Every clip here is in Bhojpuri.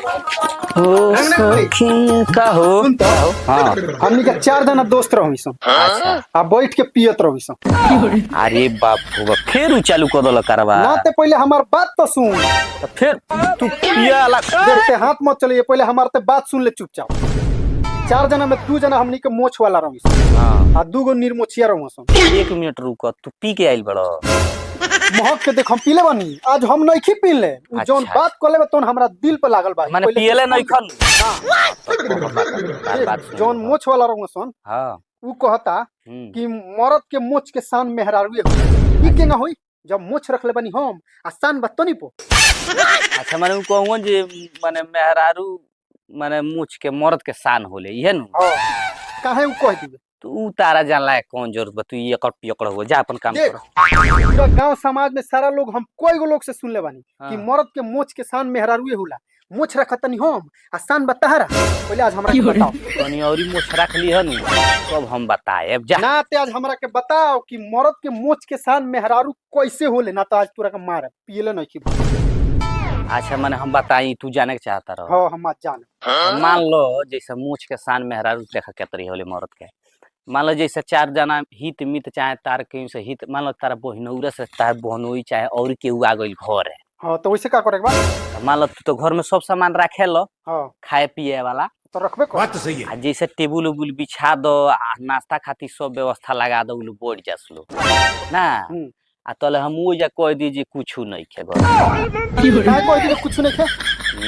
ओ सखी का हो सुन तो हाँ हमनी के 4 जना दोस्त रही सन अच्छा आ बैठ के पियत रही सन। अरे बाप रे बाप फिर उ चालू कर दल करवा ना ते पहले हमार बात तो सुन। तो फिर तू पिया ला देखते हाथ मत चलिए, पहले हमार ते बात सुन ले चुपचाप। 4 जना में 2 जना हमनी के मोछ वाला रही सन हाँ आ 2 गो निर्मोछिया रही सन। 1 मिनट रुक तू पी के आइल बड़ो महक के देख हम पीले बानी, आज हम नहीं पीले। उ जोन अच्छा। बात कर लेबे तोन हमरा दिल पे लागल बा। माने पहिले पियले तू नहीं सुन। खन बात सुन जोन मोछ वाला रही सन हाँ उ कहता हम्म। कि मरद के मोछ के शान मेहरारू ई केंगा होई जब मोछ रख ले बानी हम आ शान बात तो नहीं पो। अच्छा माने उ कहूं जे माने मेहरारू माने मुछ के मर्द के शान होले इहे नु काहे उ कह दिबे। तू उ तारा जानला है कौन जरूरत बा तू ये एकड़ पियकड़ हो जा अपन काम देख, कर पूरा गांव समाज में सारा लोग हम कोई गो लोग से सुन ले बानी हाँ। कि मर्द के मोछ के शान मेहरारू होला। मोछ रखतनी हम आ शान बताहरा। पहले आज हमरा के बताओ तनी औरी मुछ रख ली हनु तब हम बताए अब जा ना ते आज हमरा के बताओ कि मर्द के मोछ के शान मेहरारू कैसे होले, ना तो आज तोरा के मार पियले नहीं की। अच्छा माने हम बताई तू जाने के चाहता रहो हां हम आज जान। मान लो जैसे मुछ के शान मेहरारू देखा के तरी होले मर्द के। मान लो जैसे 4 जना हित मित चाहे तार के से हित मान लो तारा बहिनौरा से तार बहनोई चाहे और केहू आ गइल घर है हां तो वैसे का करे के बा। तो मान लो तू तो घर में सब सामान रखे लो हां खाए पिए वाला तो रखबे कर। बात तो सही है। आ जैसे टेबुल उबुल बिछा दो आ नाश्ता खातिर सब व्यवस्था लगा दो उलो बैठ जासलो ना आ तले हम वो जा कह दी जे कुछू नहीं खे घर काहे कोई दिन कुछ नहीं खे।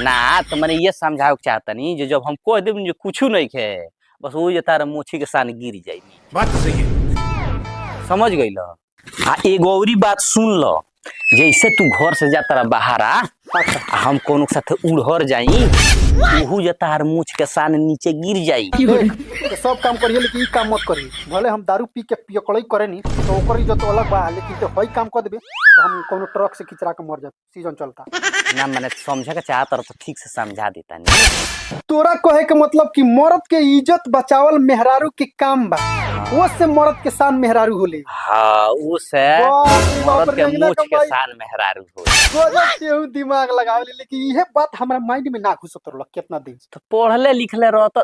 ना तो मैंने ये समझाओ चाहता नहीं जे जब हम कह देब जे कुछू नहीं खे बस वो जे तारा मोछी के सान गिर जाई बात तो सही है। समझ गइल। आ एगो औरी बात सुन लो जैसे तू घर से जाता रहा बाहर आ हम कोनो के साथे उड़हर जाई ओहू जे तार मुछ के सान नीचे गिर जाई देख, तो सब काम करिए लेकिन ई काम मत करी। भले हम दारू पी के पियकड़ई करे नी तो ओकर इज्जत अलग बा, लेकिन तो हई काम कर देबे तो हम कोनो ट्रक से किचरा के मर जात। सीजन चलता ना मैंने समझे के चाहता रहा तो ठीक से समझा देता नहीं तोरा कहे के मतलब कि मर्द के इज्जत बचावल मेहरारू के काम बा, वो से मर्द के शान मेहरारू होले। हाँ उसे बाप मर्द रे, के रंगना मुछ के कमाई। शान मेहरारू हो गजब केहू दिमाग लगावले, लेकिन इहे बात हमरा माइंड में ना घुसत रहल कितना दिन से। तो पढ़ले लिखले रह तो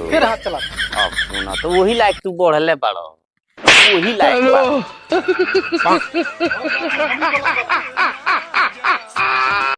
फिर हाथ चला अब सुना तो वही लायक तू बढ़ले बड़ो वही लायक बा।